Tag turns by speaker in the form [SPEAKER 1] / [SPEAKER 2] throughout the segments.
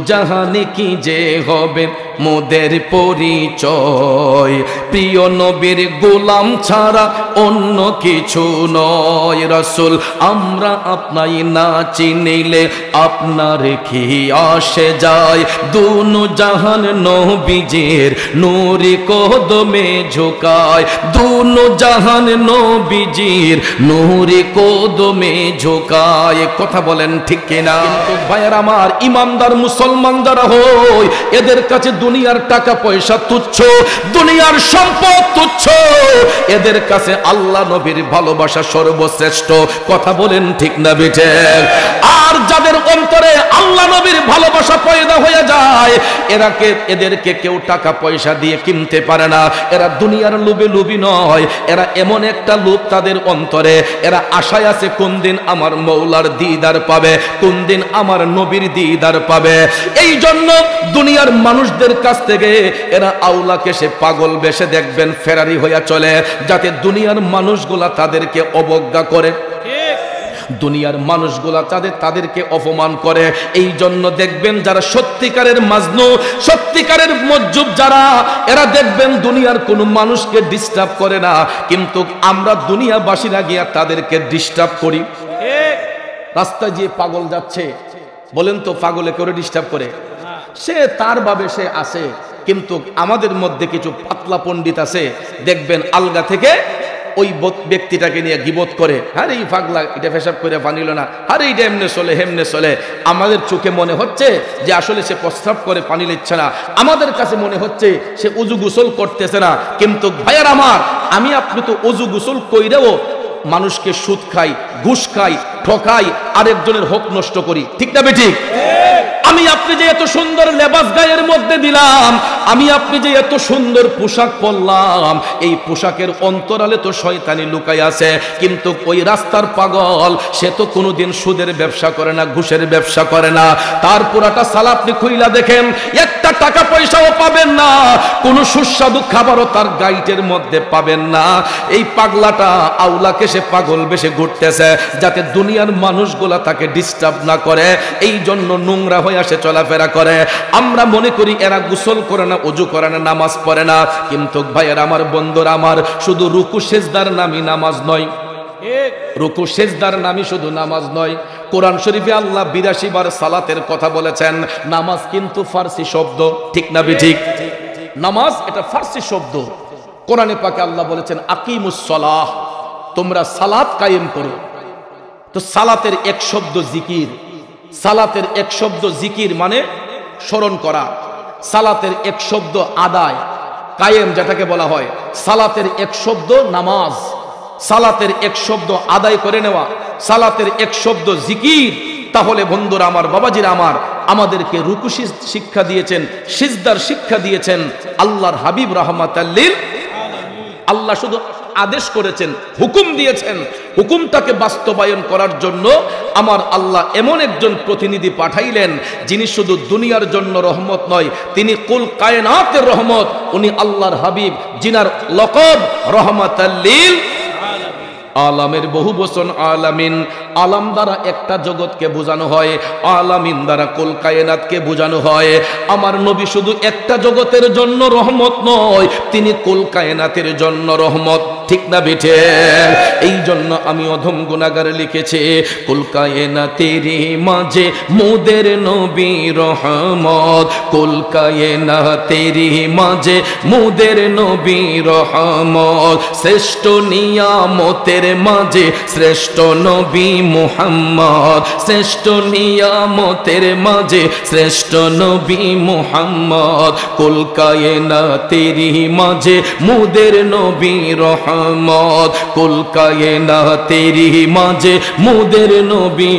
[SPEAKER 1] জাহানে কি যে হবে মোদের পরিচয়, প্রিয় নবীর গোলাম ছাড়া অন্য কিছু নয়। রাসূল আমরা আপনাই না চিনিলে আপনার কি আসে যায়, দুনো জাহান নবীজির নূরে কদমে ঝুকায়, দুনো জাহান নবীজির নূরে কদমে ঝুকায়। কথা বলেন ঠিক কিনা? কিন্তু ভাইয়ের আমার, ইমানদার মুসলমান যারা হই, এদের কাছে দুনিয়ার টাকা পয়সা তুচ্ছ, দুনিয়ার সম্পদ তুচ্ছ, এদের কাছে আল্লাহ নবীর ভালোবাসা সর্বশ্রেষ্ঠ। কথা বলেন ঠিক না বেঠে? আর যাদের অন্তরে আল্লাহ নবীর ভালোবাসা পয়দা হয়ে যায়, এদেরকে কেউ টাকা পয়সা দিয়ে কিনতে পারে না। এরা দুনিয়ার লোভে লোভী নয়, এরা এমন একটা লোভ তাদের অন্তরে, এরা আশায় আছে কোন দিন আমার মৌলার দিদার পাবে, কোন দিন আমার নবীর দিদার পাবে। এই জন্য দুনিয়ার মানুষদের কাছ থেকে এরা আউলাকে সে পাগল বেশে দেখবেন ফেরারি হইয়া চলে, যাতে দুনিয়ার মানুষগুলা তাদেরকে অবজ্ঞা করে, দুনিয়ার মানুষগুলা তাদেরকে অপমান করে। এই জন্য দেখবেন যারা সত্যিকারের মাজনু, সত্যিকারের মজ্জুব যারা, এরা দেখবেন দুনিয়ার কোনো মানুষকে ডিস্টার্ব করে না, কিন্তু আমরা দুনিয়াবাসীরা গিয়া তাদেরকে ডিস্টার্ব করি। রাস্তায় যে পাগল যাচ্ছে, বলেন তো পাগলে করে ডিস্টার্ব করে? সে তার ভাবে সে আসে, কিন্তু আমাদের মধ্যে কিছু পাতলা পণ্ডিত আছে, দেখবেন আলগা থেকে ওই ব্যক্তিটাকে নিয়ে গিবত করে, আরে এই পাগলা এটা পেশাব করে পানিল না, আরে এইটা এমনে চলে হেমনে চলে। আমাদের চোখে মনে হচ্ছে যে আসলে সে প্রস্রাব করে পানি লিচ্ছে না, আমাদের কাছে মনে হচ্ছে সে উজু গোসল করতেছে না। কিন্তু ভাইয়ার আমার, আমি আপনি তো উজু গোসল কইরেও মানুষকে সুদ খাই, ঘুষ খাই, ঠকাই, আরেকজনের হক নষ্ট করি, ঠিক না বেঠিক? আমি আপনি যে এত সুন্দর লেবাস গায়ের মধ্যে দিলাম, আমি আপনি যে এত সুন্দর পোশাক পরলাম, এই পোশাকের অন্তরালে তো শয়তানি লুকাই আছে। কিন্তু ওই রাস্তার পাগল, সে তো কোনোদিন সুদের ব্যবসা করে না, ঘুষের ব্যবসা করে না, তার পুরাটা সাল আপনি খুইলা দেখেন, একটা টাকা পয়সাও পাবেন না, কোনো সুস্বাদু খাবারও তার গাইটের মধ্যে পাবেন না। এই পাগলাটা আউলাকে সে পাগল বেশে ঘুরতেছে, যাতে দুনিয়ার মানুষগুলা তাকে ডিস্টার্ব না করে, এই জন্য নোংরা হয়ে আসে চলাফেরা করে। আমরা মনে করি এরা গোসল করে না, ওযু করে না, নামাজ পড়ে না, কিন্তু ভাইয়ের আমার, বন্ধুরা আমার, শুধু রুকু সেজদার নামই নামাজ নয়, রুকু সেজদার নামই শুধু নামাজ নয়। কোরআন শরীফে আল্লাহ 82 বার সালাতের কথা বলেছেন। নামাজ কিন্তু ফার্সি শব্দ, ঠিক না বেঠিক? নামাজ এটা ফার্সি শব্দ। কোরআনে পাকে আল্লাহ বলেছেন আকিমুস সালাহ, তোমরা সালাত কায়েম করো। তো সালাতের এক শব্দ জিকির, সালাতের এক শব্দ জিকির মানে স্মরণ করা, সালাতের এক শব্দ আদায়, কায়েম যেটাকে বলা হয়, সালাতের এক শব্দ নামাজ, সালাতের এক শব্দ আদায় করে নেওয়া, সালাতের এক শব্দ জিকির। তাহলে বন্ধুরা আমার, বাবাজিরা আমার, আমাদেরকে রুকু শিক্ষা দিয়েছেন, সিজদার শিক্ষা দিয়েছেন আল্লাহর হাবিব রাহমাতাল লিল আলামিন। আল্লাহ শুধু আদেশ করেছেন, হুকুম দিয়েছেন, হুকুমটাকে বাস্তবায়ন করার জন্য আমার আল্লাহ এমন একজন প্রতিনিধি পাঠাইলেন, যিনি শুধু দুনিয়ার জন্য রহমত নয়, তিনি কুল কায়নাতের রহমত। উনি আল্লাহর হাবিব, জিনার লকব রাহমাতাল লিল আলামের বহু বচন আলামিন। আলাম দ্বারা একটা জগৎকে বোঝানো হয়, আলামিন দ্বারা কুল কায়নাতকে বোঝানো হয়। আমার নবী শুধু একটা জগতের জন্য রহমত নয়, তিনি কুল কায়নাতের জন্য রহমত, ঠিক না বেঠে? এই জন্য আমি অধম গুনাহগার লিখেছি, কুল কায়নাতের মাঝে মোদের নবী রহমত, কুল কায়নাতের মাঝে মোদের নবী রহমত, শ্রেষ্ঠ নিয়ামতের মাঝে শ্রেষ্ঠ নবী মুহাম্মদ, শ্রেষ্ঠ নিয়ামতের মাঝে শ্রেষ্ঠ নবী মুহাম্মদ, কুল কায়নাতের মাঝে মোদের নবী রহমত, কুল কায়নাতের মাঝে মোদের নবী।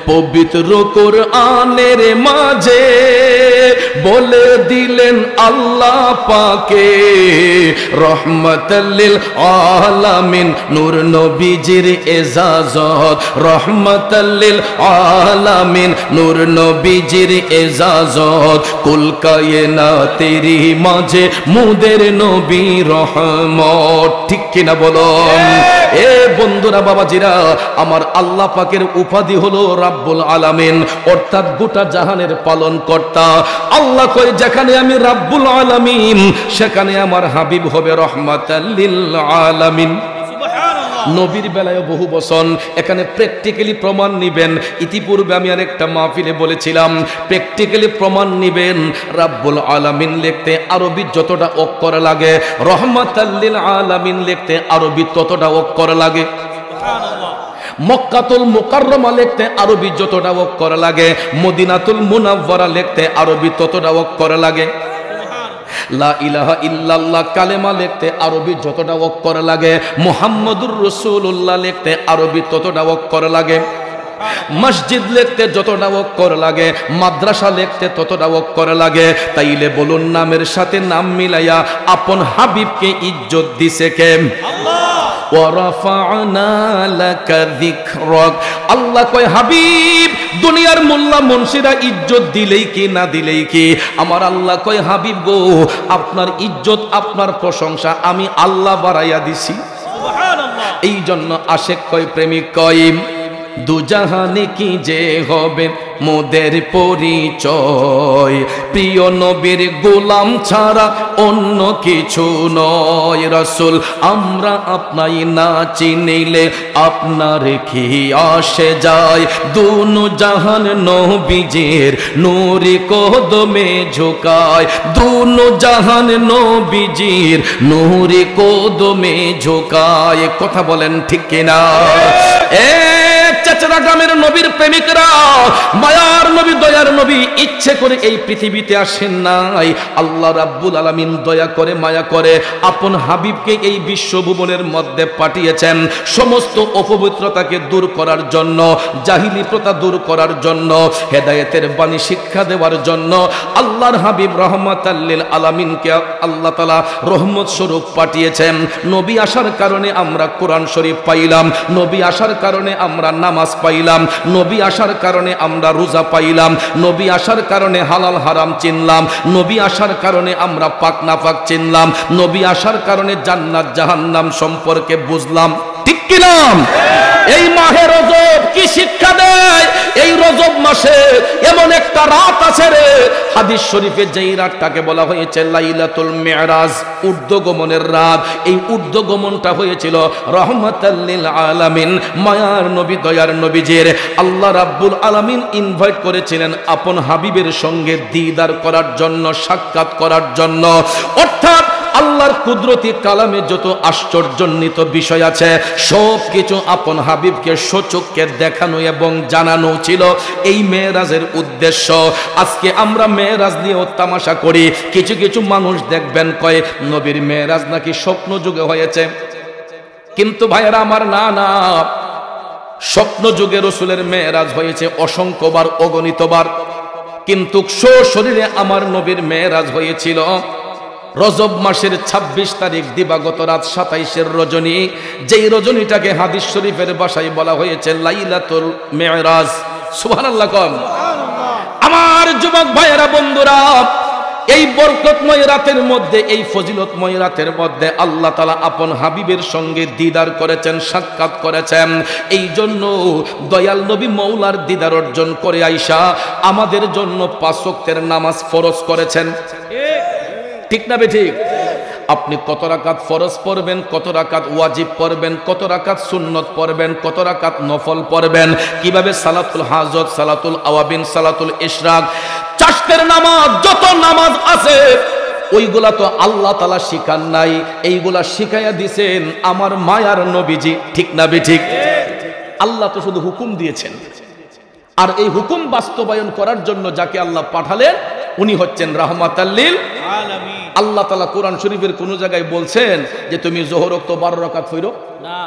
[SPEAKER 1] পবিত্র কোরআনের মাঝে বলে দিলেন আল্লাহ পাকে, রহমাতাল লিল আলামিন নূর নবীজির এজাজত, রহমাতাল লিল আলামিন নূর নবীজির এজাজত, কুল কায়নাতের মাঝে মোদের নবী রহমত, ঠিক কিনা বলুন? এ বন্ধুরা বাবাজিরা, আমার আল্লাহ পাকের উপাধি হলো রাব্বুল আলামিন, অর্থাৎ গোটা জাহানের পালন কর্তা। আল্লাহ কয় যেখানে আমি রাব্বুল আলামিন সেখানে আমার হাবিব হবে রহমাতাল লিল আলামিন। নবীর বেলায় বহু বচন, এখানে প্র্যাকটিক্যালি প্রমাণ নিবেন। ইতিপূর্বে আমি আরেকটা মাহফিলে বলেছিলাম, প্র্যাকটিক্যালি প্রমাণ নিবেন। রাব্বুল আলামিন লিখতে আরবি যতটা অক্ষর লাগে, রহমাতাল লিল আলামিন লিখতে আরবি ততটা অক্ষর লাগে। মক্কাতুল মুকাররমা লিখতে আরবি যতটা অক্ষর লাগে, মদিনাতুল মুনাওয়ারা লিখতে আরবি ততটা অক্ষর লাগে। লা ইলাহা ইল্লাল্লাহ কালেমা লিখতে আরবি যতটা অক্ষর লাগে, মুহাম্মাদুর রাসূলুল্লাহ লিখতে আরবি ততটা অক্ষর লাগে। মসজিদ লিখতে যতটা অক্ষর লাগে, মাদ্রাসা লিখতে ততটা অক্ষর লাগে। তাইলে বলুন, নামের সাথে নাম মিলাইয়া আপন হাবিবকে ইজ্জত দিছে কে? আল্লাহ। ওয়ারাফা'না লাকা যিকরাক। আল্লাহ কয় হাবিব, দুনিয়ার মোল্লা মুন্সিরা ইজ্জত দিলেই কি না দিলেই কি, আমার আল্লাহ কয় হাবিব গো, আপনার ইজ্জত আপনার প্রশংসা আমি আল্লাহ বাড়াইয়া দিছি। সুবহানাল্লাহ। এই জন্য আশেক কয়, প্রেমিক কয়, দুজাহানে কি যে হবে মোদের পরিচয়, প্রিয় নবীর গোলাম ছাড়া অন্য কিছু নয়। রাসূল আমরা আপনাই না চিনিলে আপনার কি আসে যায়, দুনো জাহান নবীজির নূরে কদমে ঝুকায়, দুনো জাহান নবীজির নূরে কদমে ঝুকায়। কথা বলেন ঠিক কিনা? চেচরা গ্রামের নবীর প্রেমিকরা, মায়ার নবী দয়ার নবী ইচ্ছে করে এই পৃথিবীতে আসেন নাই। আল্লাহ রাব্বুল আলামিন দয়া করে মায়া করে আপন হাবিবকে এই বিশ্বভুবনের মধ্যে পাঠিয়েছেন সমস্ত অপবিত্রতাকে দূর করার জন্য, জাহিলি প্রথা দূর করার জন্য, হেদায়েতের বাণী শিক্ষা দেওয়ার জন্য। আল্লাহর হাবিব রহমাতাল লিল আলামিনকে আল্লাহ তাআলা রহমত স্বরূপ পাঠিয়েছেন। নবী আসার কারণে আমরা কোরআন শরীফ পাইলাম, নবী আসার কারণে আমরা নামাজ পাইলাম, নবী আসার কারণে আমরা রোজা পাইলাম, নবী আসার কারণে হালাল হারাম চিনলাম, নবী আসার কারণে আমরা পাক নাপাক চিনলাম, নবী আসার কারণে জান্নাত জাহান্নাম সম্পর্কে বুঝলাম। ঠিক কি না? এই মাহে রজব কি শিক্ষা দেয়? এই রজব মাসে এমন একটা রাত আছে রে, হাদিস শরীফে যেই রাতটাকে বলা হয়েছে লাইলাতুল মিরাজ, ঊর্ধ্বগমনের রাত। এই ঊর্ধ্বগমনটা হয়েছিল রহমাতাল লিল আলামিন, মায়ার নবী দয়ার নবীজির আল্লাহ রাব্বুল আলামিন ইনভাইট করেছিলেন আপন হাবিবের সঙ্গে দিদার করার জন্য, সাক্ষাৎ করার জন্য। অর্থাৎ আল্লাহর কুদরতি কালামে যত আশ্চর্যান্বিত বিষয় আছে সব কিছু আপন হাবিবকে সচক্ষে দেখানো এবং জানানো ছিল এই মেরাজের উদ্দেশ্য। আজকে আমরা মেরাজ নিয়েও তামাশা করি। কিছু কিছু মানুষ দেখবেন কয় নবীর মেরাজ নাকি স্বপ্ন যুগে হয়েছে, কিন্তু ভাইয়েরা আমার, না না, স্বপ্ন যুগে রাসূলের মেরাজ হয়েছে অসংখ্যবার, অগণিতবার, কিন্তু সশরীরে আমার নবীর মেরাজ হয়েছিল রজব মাসের 26 তারিখ দিবাগত রাত 27-এর রজনী, যেই রজনীটাকে হাদিস শরীফের ভাষায় বলা হয়েছে লাইলাতুল মিরাজ। সুবহানাল্লাহ কম। আমার যুবক ভাইয়েরা, বন্ধুরা, এই বরকতময় রাতের মধ্যে, এই ফজিলতময় রাতের মধ্যে আল্লাহ তাআলা আপন হাবিবের সঙ্গে দিদার করেছেন, সাক্ষাৎ করেছেন। এই জন্য দয়াল নবী মওলার দিদার অর্জন করে আইসা আমাদের জন্য 5 ওয়াক্তের নামাজ ফরজ করেছেন। ঠিক না বেঠিক? আপনি কত রাকাত ফরজ পড়বেন, কত রাকাত ওয়াজিব পড়বেন, কত রাকাত সুন্নত পড়বেন, কত রাকাত নফল পড়বেন, কিভাবে সালাতুল হাজত, সালাতুল আওয়াবিন, সালাতুল ইশরাক, চাষতের নামাজ, যত নামাজ আছে ওইগুলা তো আল্লাহ তাআলা শিখান নাই, এইগুলা শিখাইয়া দিয়েছেন আমার মায়ার নবীজি। ঠিক না বেঠিক? আল্লাহ তো শুধু হুকুম দিয়েছেন, আর এই হুকুম বাস্তবায়ন করার জন্য যাকে আল্লাহ পাঠালেন উনি হচ্ছেন রাহমাতাল লিল আলামিন। আল্লাহ তাআলা কোরআন শরীফের কোন জায়গায় বলছেন যে তুমি যোহর ওয়াক্ত 12 রাকাত পড়ো? না।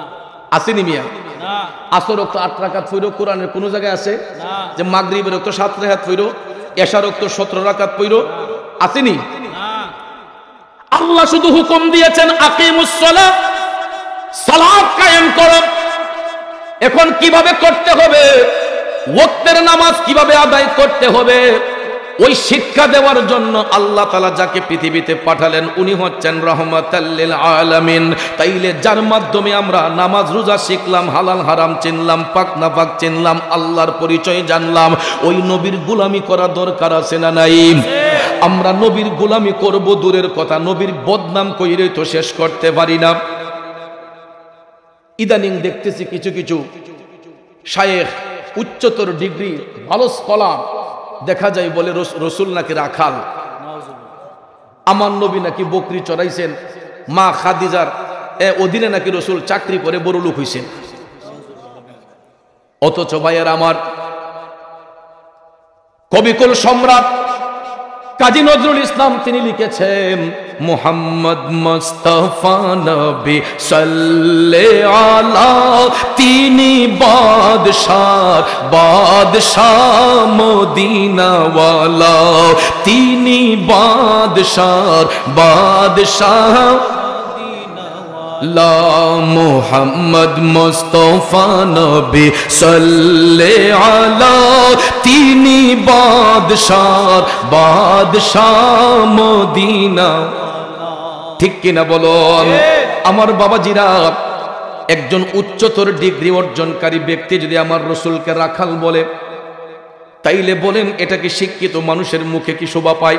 [SPEAKER 1] আসেনি মিয়া? না। আসর ওয়াক্ত 8 রাকাত পড়ো? কোরআনের কোন জায়গায় আছে? না। যে মাগরিবের ওয়াক্ত 7 রাকাত পড়ো, এশার ওয়াক্ত 17 রাকাত পড়ো? আসেনি? না। আল্লাহ শুধু হুকুম দিয়েছেন আকিমুস সালাহ, সালাত কায়েম করো। এখন কিভাবে করতে হবে, ওয়াক্তের নামাজ কিভাবে আদায় করতে হবে, ওই শিক্ষা দেওয়ার জন্য আল্লাহ তাআলা যাকে পৃথিবীতে পাঠালেন উনি হচ্ছেন রাহমাতাল লিল আলামিন। তাইলে যার মাধ্যমে আমরা নামাজ রোজা শিখলাম, হালাল হারাম চিনলাম, পাক না পাক চিনলাম, আল্লাহর পরিচয় জানলাম, ওই নবীর গোলামি করা দরকার আছে না নাই? আমরা নবীর গোলামি করব দূরের কথা, নবীর বদনাম কইরে তো শেষ করতে পারি না। ইদানিং দেখতেছি কিছু কিছু শায়েখ, উচ্চতর ডিগ্রি, ভালো স্কলার, দেখা যায় বলে রসুল নাকি রাখাল, আমার নবী নাকি বকরি চড়াইছেন, মা খাদিজার অধীনে নাকি রসুল চাকরি করে বড় লোক হইছেন। অথচ ভাইয়ের আমার, কবিকুল সম্রাট কাজী নজরুল ইসলাম তিনি লিখেছেন, মুহাম্মদ মুস্তাফা নবী সাল্লাল্লাহু আলা, তিনি বাদশাহ বাদশাহ মদিনা ওয়ালা, তিনি বাদশাহ বাদশাহ লা মুহাম্মদ মুস্তাফা নবী সাল্লাল্লাহু আলা, তিনি বাদশাহ বাদশাহ মদিনা। ঠিক কিনা বলুন আমার বাবাজিরা? একজন উচ্চতর ডিগ্রি অর্জনকারী ব্যক্তি যদি আমার রসুলকে রাখাল বলে, তাইলে বলেন এটা কি শিক্ষিত মানুষের মুখে কি শোভা পায়?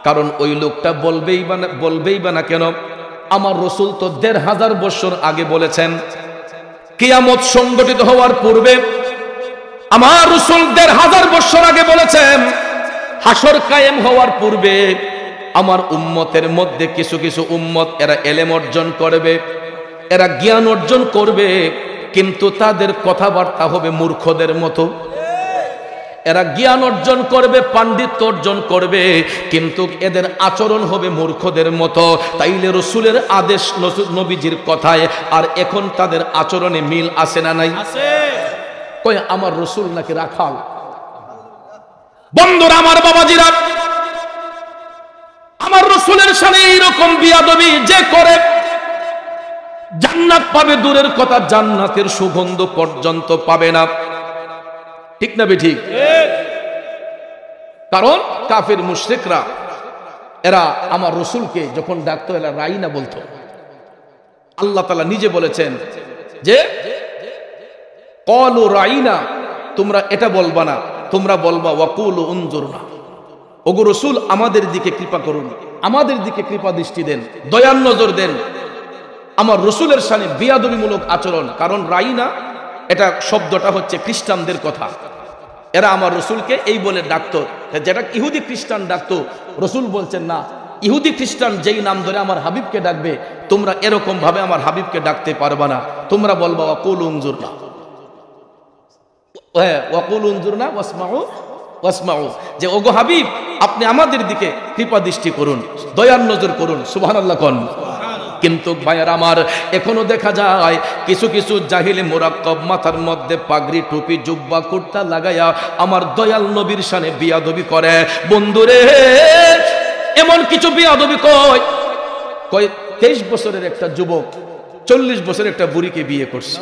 [SPEAKER 1] কারণ ওই লোকটা বলবেই বা না কেন? আমার রসুল তো ১৫০০ বছর আগে বলেছেন, কিয়ামত সংগঠিত হওয়ার পূর্বে আমার রসুল ১৫০০ বছর আগে বলেছেন, হাসর কায়েম হওয়ার পূর্বে আমার উম্মতের মধ্যে কিছু কিছু উম্মত এরা এলেম অর্জন করবে, এরা জ্ঞান অর্জন করবে, কিন্তু তাদের কথাবার্তা হবে মূর্খদের মতো। এরা জ্ঞান অর্জন করবে, পাণ্ডিত্য অর্জন করবে, কিন্তু এদের আচরণ হবে মূর্খদের মতো। তাইলে রসুলের আদেশ, নবীজির কথায় আর এখন তাদের আচরণে মিল আছে না নাই? কয় আমার রসুল নাকি রাখাল। বন্ধুরা আমার বাবাজিরা, আমার রসুলের সাথে এইরকম বিয়াদবি যে করে জান্নাত পাবে দূরের কথা, জান্নাতের সুগন্ধ পর্যন্ত পাবে না। ঠিক না বেঠিক? কারণ কাফের মুশরিকরা এরা আমার রসুলকে যখন ডাকতো এরা রাইনা বলতো। আল্লাহ তাআলা নিজে বলেছেন যে ক্বালু রাইনা, তোমরা এটা বলবা না, তোমরা বলবা ওয়াকুলু উনজুরনা, ওগো রসুল আমাদের দিকে কৃপা করুন, আমাদের দিকে কৃপা দৃষ্টি দেন, দয়ার নজর দেন। আমার রসুলের সামনে বিয়াদবিমূলক আচরণ, কারণ রাইনা এটা শব্দটা হচ্ছে খ্রিস্টানদের কথা। এরা আমার রসুলকে এই বলে ডাকতো, যেটা ইহুদি খ্রিস্টান ডাকতো। রসুল বলছেন না, ইহুদি খ্রিস্টান যেই নাম ধরে আমার হাবিবকে ডাকবে, তোমরা এরকম ভাবে আমার হাবিবকে ডাকতে পারবা না। তোমরা বলবা ওয়াকুলু উনজুরনা, ওয়াকুলু উনজুরনা ওয়াসমাউ ওয়াসমাউ, যে ওগো হাবিব আপনি আমাদের দিকে কৃপা দৃষ্টি করুন, দয়ার নজর করুন। সুবহানাল্লাহ কোন। কিন্তু ভাইয়ার আমার, এখনো দেখা যায় কিছু কিছু জাহিলে মুরাক্কাব মাথার মধ্যে পাগড়ি টুপি জুব্বা কুর্তা লাগাইয়া আমার দয়াল নবীর শানে বিয়াদবি করে। বন্ধুরে, এমন কিছু বিয়াদবি কয় 23 বছরের একটা যুবক 40 বছরের একটা বুড়িকে বিয়ে করছে।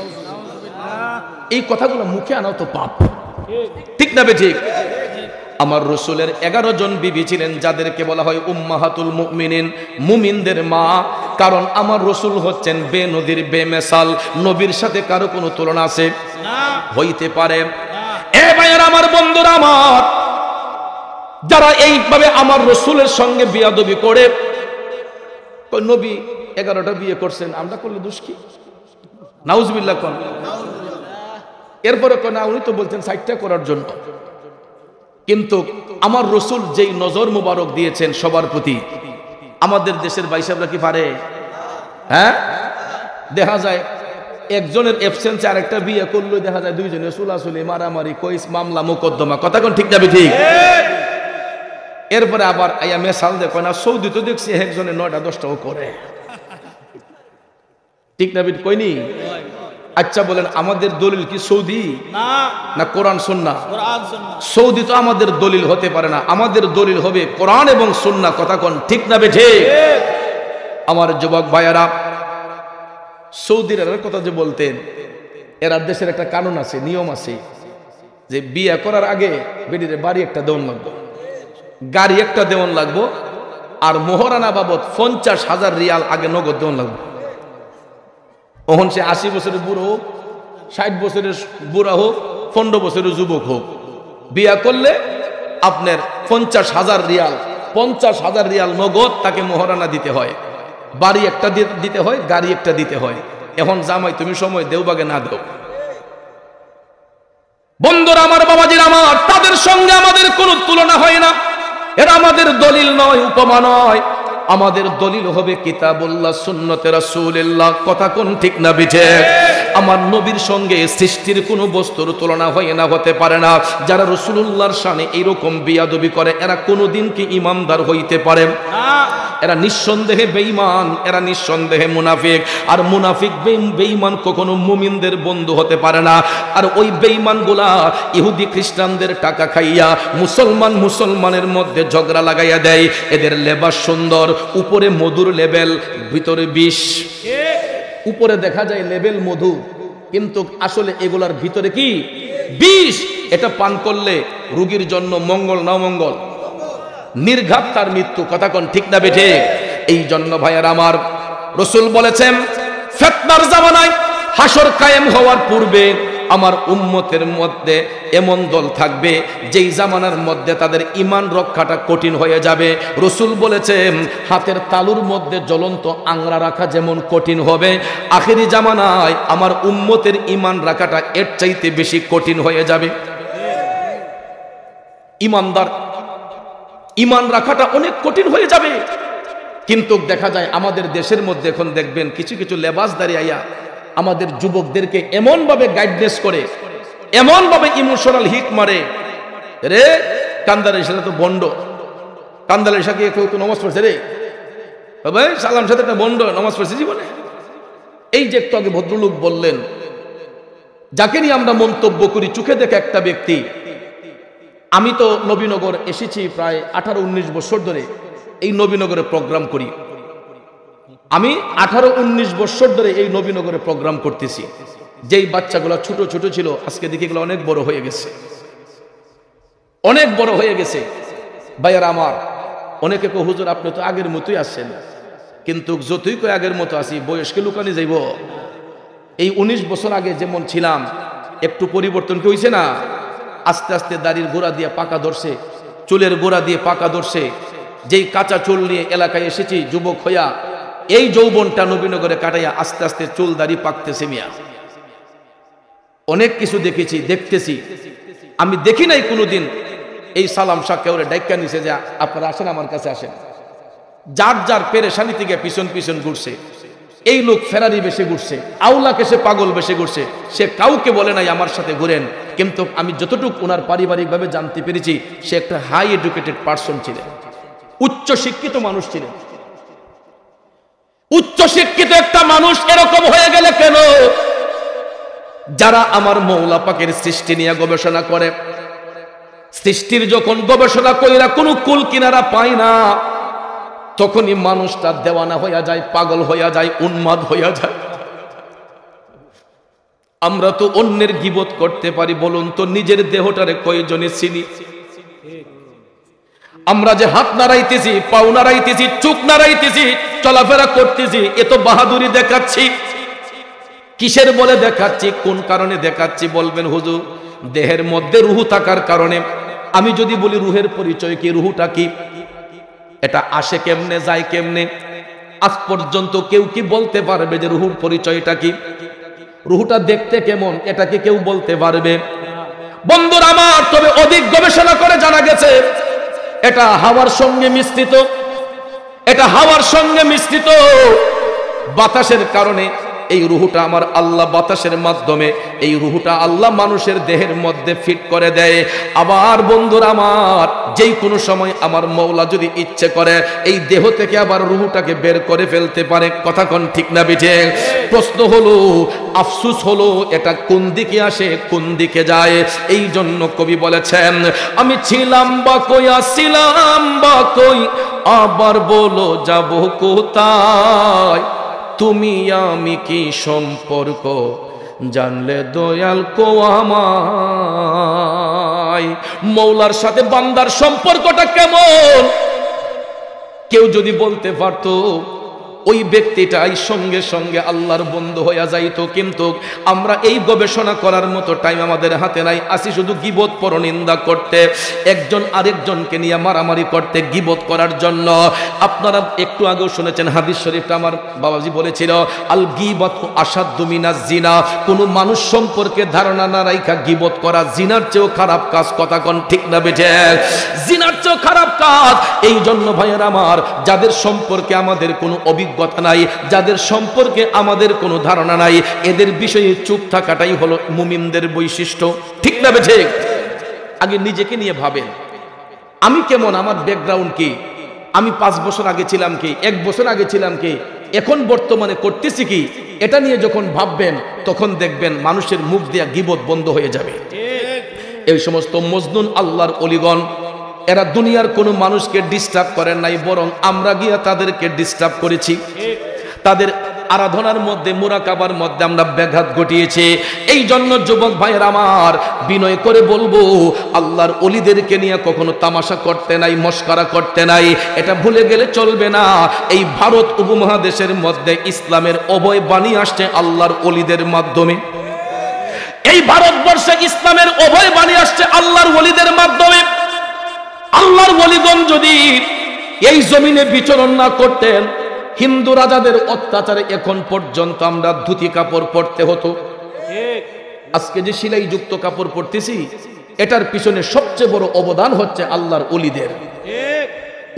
[SPEAKER 1] এই কথাগুলো মুখে আনাও তো পাপ। ঠিক না বেঠিক? আমার রসুলের 11 জন বিবি ছিলেন, যাদেরকে বলা হয় উম্মাহাতুল মুমিনিন, মুমিনদের মা। কারণ আমার রসুল হচ্ছেন বেনজির বেমেসাল, নবীর সাথে কারো কোনো তুলনা আছে না, হইতে পারে। এ ভাইয়েরা আমার, বন্ধুরা আমার, যারা এইভাবে আমার রসুলের সঙ্গে বিয়াদবি করে, নবী 11টা বিয়ে করছেন, আমরা করলে দোষ কি? নাউজুবিল্লাহ কোন। এরপরে না, উনি তো বলছেন 60টা করার জন্য। কিন্তু আমার রসুল যেই নজর মুবারক দিয়েছেন সবার প্রতি, আমাদের দেশের ভাইসাবরা কি পারে? হ্যাঁ, দেখা যায় একজনের অ্যাবসেন্সে আরেকটা বিয়ে করলে দেখা যায় দুইজনে সুলাসুলি, মারামারি, কইস, মামলা, মোকদ্দমা। কথা কোন ঠিক যাবে? ঠিক। এরপরে আবার আইয়া মেসাল দেখো না, সৌদি তো দেখছি একজনে 9টা 10টাও করে। ঠিক না বিট কইনি? আচ্ছা বলেন, আমাদের দলিল কি সৌদি না কোরআন সুন্নাহ? সৌদি তো আমাদের দলিল হতে পারে না, আমাদের দলিল হবে কোরআন এবং সুন্নাহ। কথা কোন ঠিক না বেঠে? আমার যুবক ভাইয়ারা, সৌদির কথা যে বলতেন, এরা দেশের একটা কানুন আছে, নিয়ম আছে, যে বিয়ে করার আগে বেটির বাড়ি একটা দেওয়ান লাগবে। গাড়ি একটা দেওয়ান লাগবো, আর মোহরানা বাবদ 50,000 রিয়াল আগে নগদ দেওয়ান লাগবো। ওহন সে 80 বছরের বুড়ো হোক, 60 বছরের বুড়া হোক, 15 বছরের যুবক হোক, বিয়া করলে আপনার 50,000 রিয়াল, 50,000 রিয়াল নগদ তাকে মোহরানা দিতে হয়। বাড়ি একটা দিতে হয়, গাড়ি একটা দিতে হয়। এখন জামাই তুমি সময় দেও বাগে না দেও। বন্ধুরা আমার, বাবাজির আমার, তাদের সঙ্গে আমাদের কোনো তুলনা হয় না। এরা আমাদের দলিল নয়, উপমা নয়। আমাদের দলিল হবে কিতাবুল্লাহ, সুন্নতে রাসূলুল্লাহ। কথা কোন ঠিক না বিঠে? আমার নবীর সঙ্গে সৃষ্টির কোনো বস্তুর তুলনা হয় না, হতে পারে না। যারা রাসূলুল্লাহর শানে এইরকম বিয়াদবি করে, এরা কোনোদিন কি ঈমানদার হইতে পারে না? এরা নিঃসন্দেহে বেঈমান, এরা নিঃসন্দেহে মুনাফিক। আর মুনাফিক বেঈমান কখনো মুমিনদের বন্ধু হতে পারে না। আর ওই বেঈমানগুলা ইহুদি খ্রিস্টানদের টাকা খাইয়া মুসলমানের মধ্যে ঝগড়া লাগাইয়া দেয়। এদের লেবাস সুন্দর, উপরে মধুর লেবেল, ভিতরে বিষ। উপরে দেখা যায় লেবেল মধু, কিন্তু আসলে এগুলার ভিতরে কি বিষ। এটা পান করলে রোগীর জন্য মঙ্গল না মঙ্গল? নির্ঘাত তার মৃত্যু। কথা কোন ঠিক না বেঠে? এই জন্য ভাইয়ার আমার, রাসূল বলেছেন ফিতনার জামানায়, হাসর কায়েম হওয়ার পূর্বে আমার উম্মতের মধ্যে এমন দল থাকবে যেই জামানার মধ্যে তাদের ঈমান রক্ষাটা কঠিন হয়ে যাবে। রাসূল বলেছেন হাতের তালুর মধ্যে জ্বলন্ত আংরা রাখা যেমন কঠিন হবে, আখেরি জামানায় আমার উম্মতের ঈমান রাখাটা এর চাইতে বেশি কঠিন হয়ে যাবে। ঈমান রাখাটা অনেক কঠিন হয়ে যাবে। কিন্তু দেখা যায় আমাদের দেশের মধ্যে এখন দেখবেন কিছু কিছু লেবাসদারি আইয়া আমাদের যুবকদেরকে এমন ভাবে গাইডনেস করে, এমন ভাবে ইমোশনাল হিট মারে। রে কান্দারের সাথে তো বন্ড, কান্দারের সাথে কেউ তো নমাজ পড়ছে রে ভাই, সালাম সাথে একটা বন্ড নমাজ পড়ছে জীবনে। এই যে একটু আগে ভদ্রলোক বললেন, যাকে নিয়ে আমরা মন্তব্য করি, চোখে দেখে একটা ব্যক্তি। আমি তো নবীনগর এসেছি প্রায় 18-19 বছর ধরে, এই নবীনগরে প্রোগ্রাম করি। আমি 18-19 বছর ধরে এই নবীনগরে প্রোগ্রাম করতেছি। যেই বাচ্চাগুলো ছোট ছোট ছিল, আজকে দেখি এগুলো অনেক বড় হয়ে গেছে, অনেক বড় হয়ে গেছে। ভাইয়ারা আমার, অনেকে কো হুজুর আপনি তো আগের মতোই আসছেন, কিন্তু যতই কই আগের মতো আসি, বয়সকে লুকানি যাইব। এই 19 বছর আগে যেমন ছিলাম, একটু পরিবর্তন কি হয়েছে না? আস্তে আস্তে দাড়ির গোড়া দিয়ে পাকা ধরছে, চুলের গোড়া দিয়ে পাকা ধরছে। যেই কাঁচা চুল নিয়ে এলাকায় এসেছি যুবক হইয়া, এই যৌবনটা নবীনগরে কাটাইয়া আস্তে আস্তে চুল দাড়ি পাকতেছে মিয়া। অনেক কিছু দেখেছি, দেখতেছি। আমি দেখি নাই কোনোদিন এই সালাম শাহ কেউরে ডাইক্কা নিছে যে আপনারা আসেন আমার কাছে আসেন। যার যার পেরেশানি থেকে পিছন পিছন ঘুরছে। এই লোক ফেরারি বেশে ঘুরছে, আউলাকে সে পাগল বেশে ঘুরছে। সে কাউকে বলে নাই আমার সাথে ঘুরেন, কিন্তু আমি যতটুকু ওনার পারিবারিকভাবে জানতে পেরেছি, সে একটা হাই এডুকেটেড পার্সন ছিলেন, উচ্চ শিক্ষিত মানুষ ছিলেন। উচ্চ শিক্ষিত একটা মানুষ এরকম হয়ে গেলে কেন? যারা আমার মওলা পাকের সৃষ্টি নিয়ে গবেষণা করে, সৃষ্টির যখন গবেষণা কইরা কোনো কুল কিনারা পায় না, তখনই মানুষটা দেওয়ানা হইয়া যায়, পাগল হইয়া যায়, উন্মাদ হইয়া যায়। আমরা তো অন্যের গীবত করতে পারি, বলুন তো নিজের দেহটারে কয়জনে চিনি? আমরা যে হাত নাড়াইতেছি, পাও নাড়াইতেছি, চোখ নাড়াইতেছি, চলাফেরা করতেছি, এ তো বাহাদুরি দেখাচ্ছি। কিসের বলে দেখাচ্ছি? কোন কারণে দেখাচ্ছি বলবেন হুজুর? দেহের মধ্যে রুহু থাকার কারণে। আমি যদি বলি রুহের পরিচয় কি, রুহুটা কি, এটা আসে কেমনে, যায় কেমনে? আজ পর্যন্ত কেউ কি বলতে পারবে যে রুহুর পরিচয়টা কি? রুহুটা দেখতে কেমন, এটা কি কেউ বলতে পারবে? বন্ধুরা আমার, তবে অধিক গবেষণা করে জানা গেছে এটা হাওয়ার সঙ্গে মিশ্রিত, এটা হাওয়ার সঙ্গে মিশ্রিত। বাতাসের কারণে এই রুহুটা আমার আল্লাহ বাতাসের মাধ্যমে এই রুহুটা আল্লাহ মানুষের দেহের মধ্যে ফিট করে দেয়। আবার বন্ধুরা আমার, যেই কোনো সময় আমার মওলা যদি ইচ্ছে করে এই দেহ থেকে আবার রুহুটাকে বের করে ফেলতে পারে। কথা কোন ঠিক না বিঠে? প্রশ্ন হলো, আফসুস হলো, এটা কোন দিকে আসে কোন দিকে যায়? এই জন্য কবি বলেছেন, আমি ছিলাম বা কই, আসিলাম বা কই, আবার বলো যাব কোথায়? তুমি আমি কি সম্পর্ক, জানলে দয়াল কো আমায়। ভাই, মৌলার সাথে বান্দার সম্পর্কটা কেমন কেউ যদি বলতে পারতো, ওই ব্যক্তিটাই সঙ্গে সঙ্গে আল্লাহর বন্ধু হইয়া যাইতো। কিন্তু আমরা এই গবেষণা করার মতো টাইম আমাদের হাতে নাই, আসি শুধু গীবত পরনিন্দা করতে, একজন আরেকজনকে নিয়ে মারামারি করতে, গীবত করার জন্য। আপনারা একটু আগেও শুনেছেন হাদিস শরীফটা আমার বাবাজি বলেছিল, আল গীবাতু আশাদ্দু মিনাজ জিনা। কোনো মানুষ সম্পর্কে ধারণা না রাখা গীবত করা জিনার চেয়েও খারাপ কাজ। কথা কোন ঠিক না বেঠে? জিনার চেয়েও খারাপ কাজ। এই জন্য ভাইয়ের আমার, যাদের সম্পর্কে আমাদের কোনো অভিজ্ঞতা নাই, যাদের সম্পর্কে আমাদের কোনো ধারণা নাই, এদের বিষয়ে চুপ থাকাটাই হলো মুমিনদের বৈশিষ্ট্য। ঠিক না বেঠে? আগে নিজেকে নিয়ে ভাবেন, আমি কেমন, আমার ব্যাকগ্রাউন্ড কি, আমি 5 বছর আগে ছিলাম কি, 1 বছর আগে ছিলাম কি, এখন বর্তমানে করতেছি কি, এটা নিয়ে যখন ভাববেন তখন দেখবেন মানুষের মুখ দিয়ে গীবত বন্ধ হয়ে যাবে। এই সমস্ত মজনুন আল্লাহর ওলিগণ, এরা দুনিয়ার কোনো মানুষকে ডিস্টার্ব করেন নাই, বরং আমরা গিয়া তাদেরকে ডিস্টার্ব করেছি। তাদের আরাধনার মধ্যে, মুরাকাবার মধ্যে আমরা ব্যাঘাত ঘটিয়েছি। এই জন্য যুবক ভাইয়ের আমার, বিনয় করে বলবো, আল্লাহর ওলিদেরকে নিয়ে কখনো তামাশা করতে নাই, মস্করা করতে নাই, এটা ভুলে গেলে চলবে না। এই ভারত উপমহাদেশের মধ্যে ইসলামের অভয় বাণী আসছে আল্লাহর ওলিদের মাধ্যমে। এই ভারতবর্ষে ইসলামের অভয় বাণী আসছে আল্লাহর ওলিদের মাধ্যমে। আল্লাহর ওলিগণ যদি এই জমিনে বিচরণ না করতেন, হিন্দু রাজাদের অত্যাচারে এখন পর্যন্ত আমরা ধুতি কাপড় পরতে হতো। আজকে যে সেলাই যুক্ত কাপড় পরতেছি, এটার পিছনে সবচেয়ে বড় অবদান হচ্ছে আল্লাহর ওলিদের।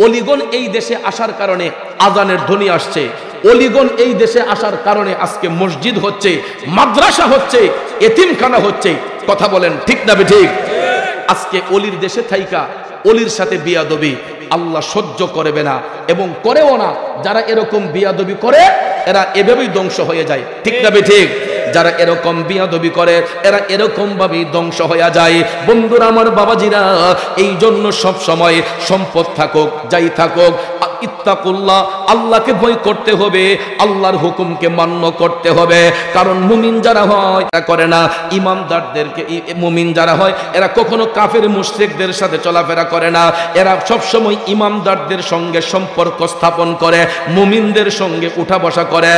[SPEAKER 1] ওলিগণ এই দেশে আসার কারণে আজানের ধ্বনি আসছে। ওলিগণ এই দেশে আসার কারণে আজকে মসজিদ হচ্ছে, মাদ্রাসা হচ্ছে, এতিমখানা হচ্ছে। কথা বলেন ঠিক না বেঠিক? আজকে ওলির দেশে থাইকা ওলির সাথে বিয়াদবি আল্লাহ সহ্য করবে না, এবং করেও না। যারা এরকম বিয়াদবি করে এরা এভাবেই ধ্বংস হয়ে যায়। ঠিক না বেঠিক? যারা এরকম বিয়াদবি করে এরা এরকম ভাবেই ধ্বংস হয়ে যায়। বন্ধুরা আমার, বাবাজিরা, এই জন্য সব সময় সম্পদ থাকুক যাই থাকুক, ইত্তাকুল্লাহ, আল্লাহকে ভয় করতে হবে, আল্লাহর হুকুমকে মান্য করতে হবে। কারণ মুমিন যারা হয় এরা করে না, ইমানদারদেরকে, মুমিন যারা হয় এরা কখনো কাফের মুশরিকদের সাথে চলাফেরা করে না। এরা সব সময় ইমানদারদের সঙ্গে সম্পর্ক স্থাপন করে, মুমিনদের সঙ্গে উঠা বসা করে।